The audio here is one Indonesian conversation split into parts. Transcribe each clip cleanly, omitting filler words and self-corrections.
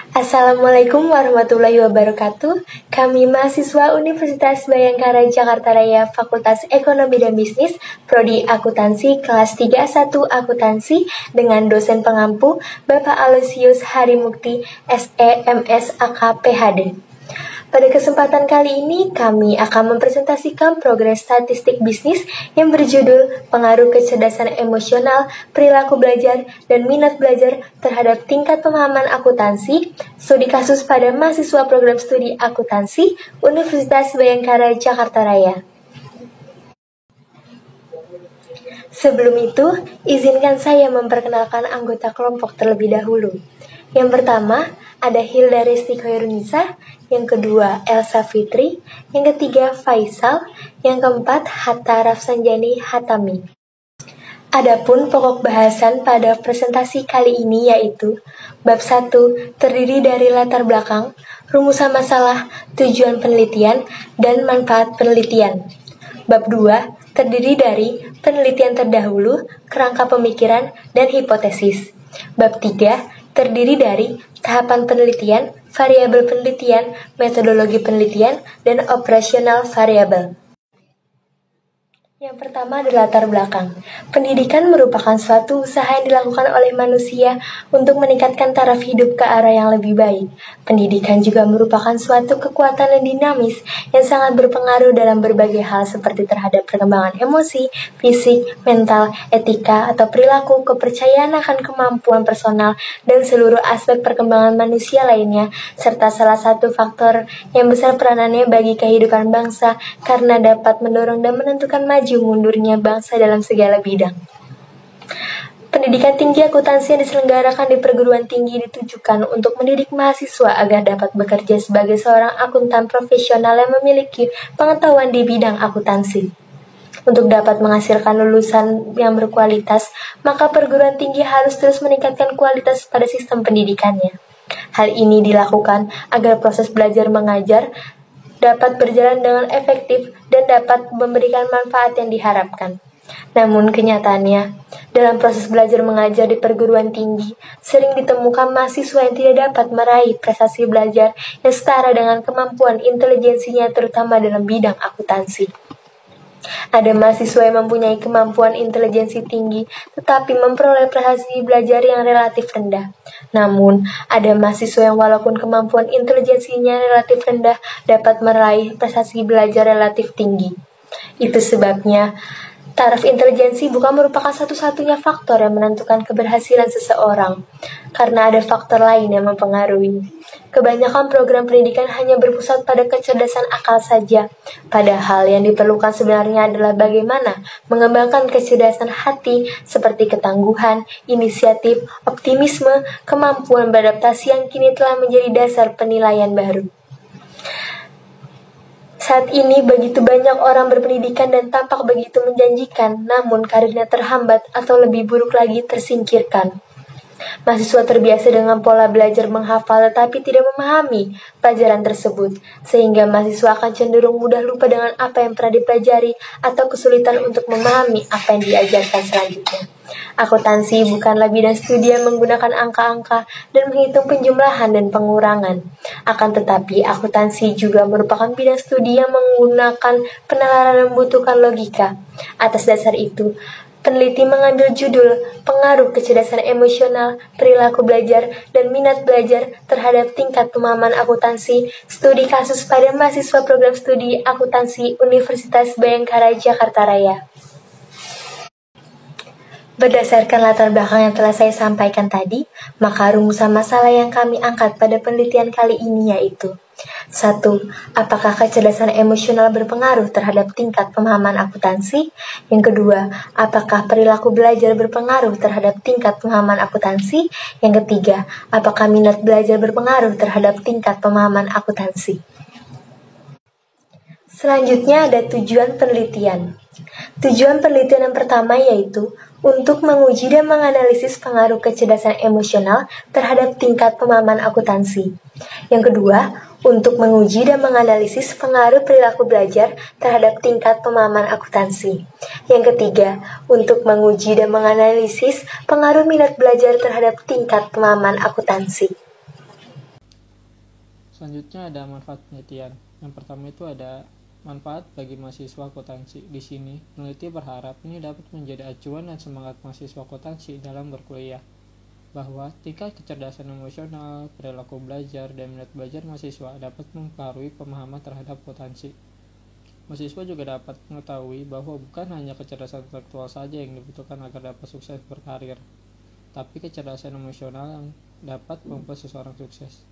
Assalamualaikum warahmatullahi wabarakatuh. Kami mahasiswa Universitas Bhayangkara Jakarta Raya Fakultas Ekonomi dan Bisnis, Prodi Akuntansi kelas 31 Akuntansi dengan dosen pengampu Bapak Aloysius Harimukti SE MS AK PhD. Pada kesempatan kali ini, kami akan mempresentasikan progres statistik bisnis yang berjudul Pengaruh Kecerdasan Emosional, Perilaku Belajar, dan Minat Belajar terhadap Tingkat Pemahaman Akuntansi, studi kasus pada mahasiswa program studi akuntansi Universitas Bhayangkara Jakarta Raya. Sebelum itu, izinkan saya memperkenalkan anggota kelompok terlebih dahulu. Yang pertama, ada Hilda Resti Khairunisa, yang kedua Elsa Fitri, yang ketiga Faisal, yang keempat Hatta Rafsanjani Hatami. Adapun pokok bahasan pada presentasi kali ini yaitu Bab 1 terdiri dari latar belakang, rumusan masalah, tujuan penelitian, dan manfaat penelitian. Bab 2 terdiri dari penelitian terdahulu, kerangka pemikiran, dan hipotesis. Bab 3 terdiri dari tahapan penelitian, variabel penelitian, metodologi penelitian, dan operasional variabel. Yang pertama adalah latar belakang. Pendidikan merupakan suatu usaha yang dilakukan oleh manusia untuk meningkatkan taraf hidup ke arah yang lebih baik. Pendidikan juga merupakan suatu kekuatan yang dinamis yang sangat berpengaruh dalam berbagai hal seperti terhadap perkembangan emosi, fisik, mental, etika, atau perilaku, kepercayaan akan kemampuan personal, dan seluruh aspek perkembangan manusia lainnya, serta salah satu faktor yang besar peranannya bagi kehidupan bangsa karena dapat mendorong dan menentukan maju mundurnya bangsa dalam segala bidang. Pendidikan tinggi akuntansi yang diselenggarakan di perguruan tinggi ditujukan untuk mendidik mahasiswa agar dapat bekerja sebagai seorang akuntan profesional yang memiliki pengetahuan di bidang akuntansi. Untuk dapat menghasilkan lulusan yang berkualitas, maka perguruan tinggi harus terus meningkatkan kualitas pada sistem pendidikannya. Hal ini dilakukan agar proses belajar mengajar dapat berjalan dengan efektif dan dapat memberikan manfaat yang diharapkan. Namun kenyataannya, dalam proses belajar mengajar di perguruan tinggi, sering ditemukan mahasiswa yang tidak dapat meraih prestasi belajar yang setara dengan kemampuan intelijensinya terutama dalam bidang akuntansi. Ada mahasiswa yang mempunyai kemampuan intelijensi tinggi tetapi memperoleh prestasi belajar yang relatif rendah. Namun, ada mahasiswa yang walaupun kemampuan intelijensinya relatif rendah dapat meraih prestasi belajar relatif tinggi. Itu sebabnya, taraf intelijensi bukan merupakan satu-satunya faktor yang menentukan keberhasilan seseorang, karena ada faktor lain yang mempengaruhi. Kebanyakan program pendidikan hanya berpusat pada kecerdasan akal saja, padahal yang diperlukan sebenarnya adalah bagaimana mengembangkan kecerdasan hati seperti ketangguhan, inisiatif, optimisme, kemampuan beradaptasi yang kini telah menjadi dasar penilaian baru. Saat ini begitu banyak orang berpendidikan dan tampak begitu menjanjikan, namun karirnya terhambat atau lebih buruk lagi tersingkirkan. Mahasiswa terbiasa dengan pola belajar menghafal tetapi tidak memahami pelajaran tersebut, sehingga mahasiswa akan cenderung mudah lupa dengan apa yang pernah dipelajari atau kesulitan untuk memahami apa yang diajarkan selanjutnya. Akuntansi bukanlah bidang studi yang menggunakan angka-angka dan menghitung penjumlahan dan pengurangan. Akan tetapi, akuntansi juga merupakan bidang studi yang menggunakan penalaran yang membutuhkan logika. Atas dasar itu, peneliti mengambil judul Pengaruh Kecerdasan Emosional, Perilaku Belajar, dan Minat Belajar terhadap Tingkat Pemahaman Akuntansi, studi kasus pada mahasiswa program studi akuntansi Universitas Bhayangkara Jakarta Raya. Berdasarkan latar belakang yang telah saya sampaikan tadi, maka rumusan masalah yang kami angkat pada penelitian kali ini yaitu 1. Apakah kecerdasan emosional berpengaruh terhadap tingkat pemahaman akuntansi? Yang kedua, apakah perilaku belajar berpengaruh terhadap tingkat pemahaman akuntansi? Yang ketiga, apakah minat belajar berpengaruh terhadap tingkat pemahaman akuntansi? Selanjutnya ada tujuan penelitian. Tujuan penelitian yang pertama yaitu untuk menguji dan menganalisis pengaruh kecerdasan emosional terhadap tingkat pemahaman akuntansi. Yang kedua, untuk menguji dan menganalisis pengaruh perilaku belajar terhadap tingkat pemahaman akuntansi. Yang ketiga, untuk menguji dan menganalisis pengaruh minat belajar terhadap tingkat pemahaman akuntansi. Selanjutnya ada manfaat penelitian. Yang pertama itu ada manfaat bagi mahasiswa akuntansi. Di sini, peneliti berharap ini dapat menjadi acuan dan semangat mahasiswa akuntansi dalam berkuliah, bahwa tingkat kecerdasan emosional, perilaku belajar, dan minat belajar mahasiswa dapat mempengaruhi pemahaman terhadap akuntansi. Mahasiswa juga dapat mengetahui bahwa bukan hanya kecerdasan intelektual saja yang dibutuhkan agar dapat sukses berkarir, tapi kecerdasan emosional yang dapat membuat seseorang sukses.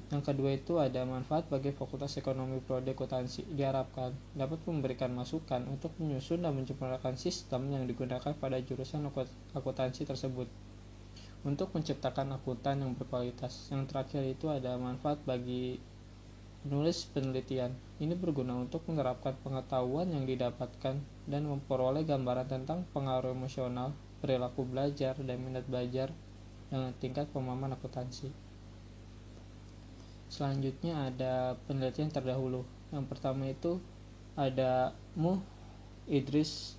Yang kedua itu ada manfaat bagi Fakultas Ekonomi Prodi Akuntansi. Diharapkan dapat memberikan masukan untuk menyusun dan menyempurnakan sistem yang digunakan pada jurusan akuntansi tersebut untuk menciptakan akuntan yang berkualitas. Yang terakhir itu ada manfaat bagi penulis penelitian. Ini berguna untuk menerapkan pengetahuan yang didapatkan dan memperoleh gambaran tentang pengaruh emosional, perilaku belajar, dan minat belajar dengan tingkat pemahaman akuntansi. Selanjutnya ada penelitian terdahulu. Yang pertama itu ada Idris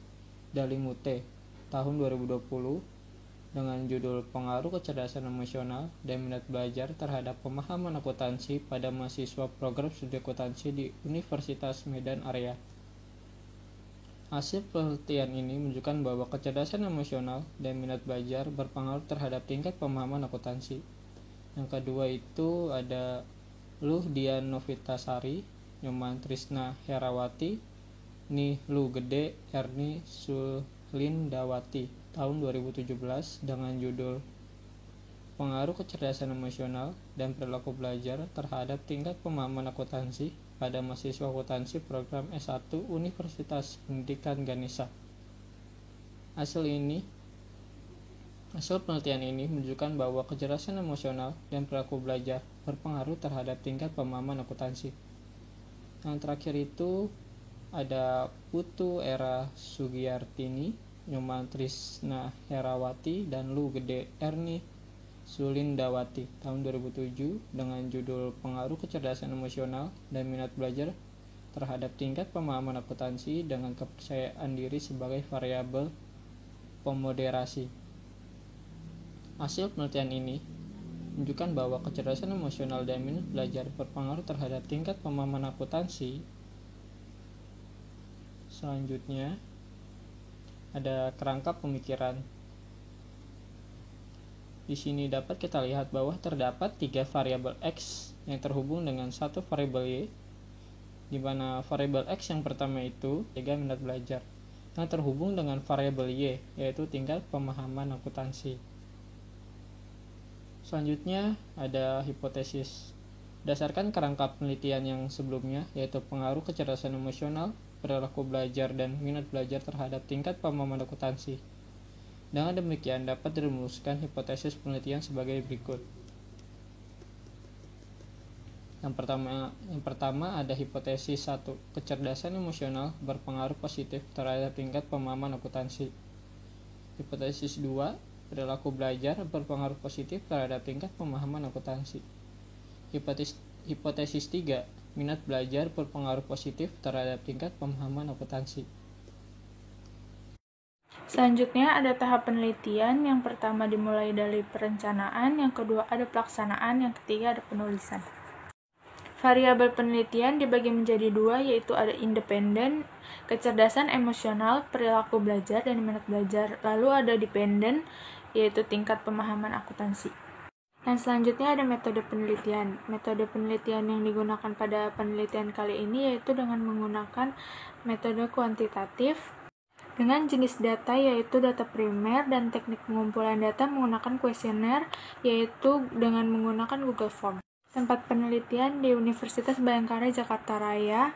Dalimute tahun 2020 dengan judul Pengaruh Kecerdasan Emosional dan Minat Belajar Terhadap Pemahaman Akuntansi pada Mahasiswa Program Studi Akuntansi di Universitas Medan Area. Hasil penelitian ini menunjukkan bahwa kecerdasan emosional dan minat belajar berpengaruh terhadap tingkat pemahaman akuntansi. Yang kedua itu ada Luh Dian Novitasari, Nyoman Trisna Herawati, Ni Lu Gede Erni Sulindawati tahun 2017 dengan judul Pengaruh Kecerdasan Emosional dan Perilaku Belajar Terhadap Tingkat Pemahaman Akuntansi pada Mahasiswa Akuntansi Program S1 Universitas Pendidikan Ganesha. Hasil penelitian ini menunjukkan bahwa kecerdasan emosional dan perilaku belajar berpengaruh terhadap tingkat pemahaman akuntansi. Yang terakhir itu ada Putu Era Sugiyartini, Nyoman Trisna Herawati, dan Lu Gede Erni Sulindawati tahun 2007 dengan judul Pengaruh Kecerdasan Emosional dan Minat Belajar Terhadap Tingkat Pemahaman Akuntansi dengan Kepercayaan Diri sebagai Variabel Pemoderasi. Hasil penelitian ini menunjukkan bahwa kecerdasan emosional dan minat belajar berpengaruh terhadap tingkat pemahaman akuntansi. Selanjutnya ada kerangka pemikiran. Di sini dapat kita lihat bahwa terdapat 3 variabel X yang terhubung dengan 1 variabel Y, di mana variabel X yang pertama itu minat belajar, yang terhubung dengan variabel Y, yaitu tingkat pemahaman akuntansi. Selanjutnya ada hipotesis. Berdasarkan kerangka penelitian yang sebelumnya, yaitu pengaruh kecerdasan emosional, perilaku belajar, dan minat belajar terhadap tingkat pemahaman akuntansi. Dengan demikian dapat dirumuskan hipotesis penelitian sebagai berikut. Yang pertama ada hipotesis 1. Kecerdasan emosional berpengaruh positif terhadap tingkat pemahaman akuntansi. Hipotesis 2. Perilaku belajar berpengaruh positif terhadap tingkat pemahaman akuntansi. Hipotesis 3. Minat belajar berpengaruh positif terhadap tingkat pemahaman akuntansi. Selanjutnya ada tahap penelitian. Yang pertama dimulai dari perencanaan, yang kedua ada pelaksanaan, yang ketiga ada penulisan. Variabel penelitian dibagi menjadi 2, yaitu ada independen, kecerdasan emosional, perilaku belajar, dan minat belajar. Lalu ada dependen, yaitu tingkat pemahaman akuntansi. Dan selanjutnya ada metode penelitian. Metode penelitian yang digunakan pada penelitian kali ini yaitu dengan menggunakan metode kuantitatif dengan jenis data yaitu data primer, dan teknik pengumpulan data menggunakan kuesioner yaitu dengan menggunakan Google Form. Tempat penelitian di Universitas Bayangkara Jakarta Raya,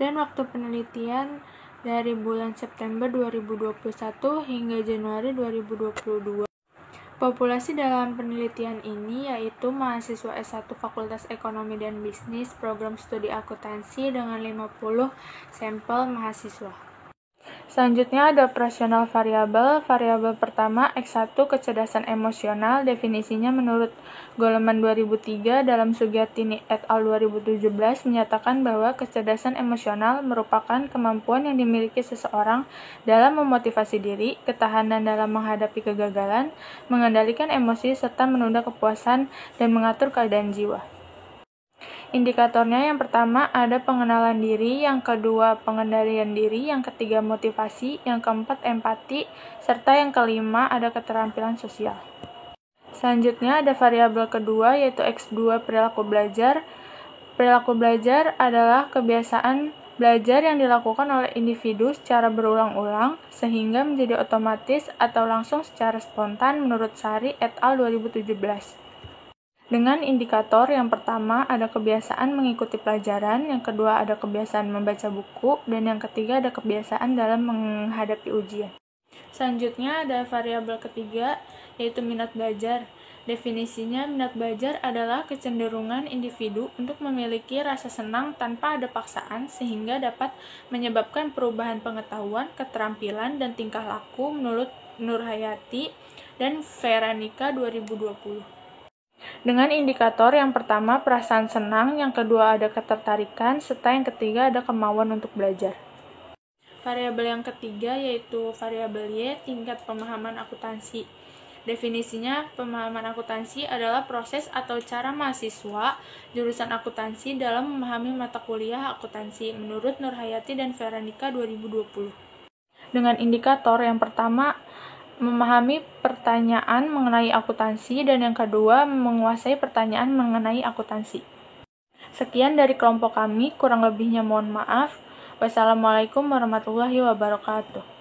dan waktu penelitian dari bulan September 2021 hingga Januari 2022. Populasi dalam penelitian ini yaitu mahasiswa S1 Fakultas Ekonomi dan Bisnis Program Studi Akuntansi dengan 50 sampel mahasiswa. Selanjutnya ada operasional variabel. Variabel pertama X1 kecerdasan emosional. Definisinya menurut Goleman 2003 dalam Sugiyartini et al. 2017 menyatakan bahwa kecerdasan emosional merupakan kemampuan yang dimiliki seseorang dalam memotivasi diri, ketahanan dalam menghadapi kegagalan, mengendalikan emosi, serta menunda kepuasan dan mengatur keadaan jiwa. Indikatornya yang pertama ada pengenalan diri, yang kedua pengendalian diri, yang ketiga motivasi, yang keempat empati, serta yang kelima ada keterampilan sosial. Selanjutnya ada variabel kedua yaitu X2 perilaku belajar. Perilaku belajar adalah kebiasaan belajar yang dilakukan oleh individu secara berulang-ulang sehingga menjadi otomatis atau langsung secara spontan menurut Sari et al. 2017. Dengan indikator yang pertama ada kebiasaan mengikuti pelajaran, yang kedua ada kebiasaan membaca buku, dan yang ketiga ada kebiasaan dalam menghadapi ujian. Selanjutnya ada variabel ketiga yaitu minat belajar. Definisinya, minat belajar adalah kecenderungan individu untuk memiliki rasa senang tanpa ada paksaan sehingga dapat menyebabkan perubahan pengetahuan, keterampilan, dan tingkah laku menurut Nurhayati dan Veronica 2020. Dengan indikator yang pertama perasaan senang, yang kedua ada ketertarikan, serta yang ketiga ada kemauan untuk belajar. Variabel yang ketiga yaitu variabel Y, tingkat pemahaman akuntansi. Definisinya, pemahaman akuntansi adalah proses atau cara mahasiswa jurusan akuntansi dalam memahami mata kuliah akuntansi menurut Nurhayati dan Veronica 2020. Dengan indikator yang pertama memahami pertanyaan mengenai akuntansi dan yang kedua menguasai pertanyaan mengenai akuntansi. Sekian dari kelompok kami, kurang lebihnya mohon maaf. Wassalamualaikum warahmatullahi wabarakatuh.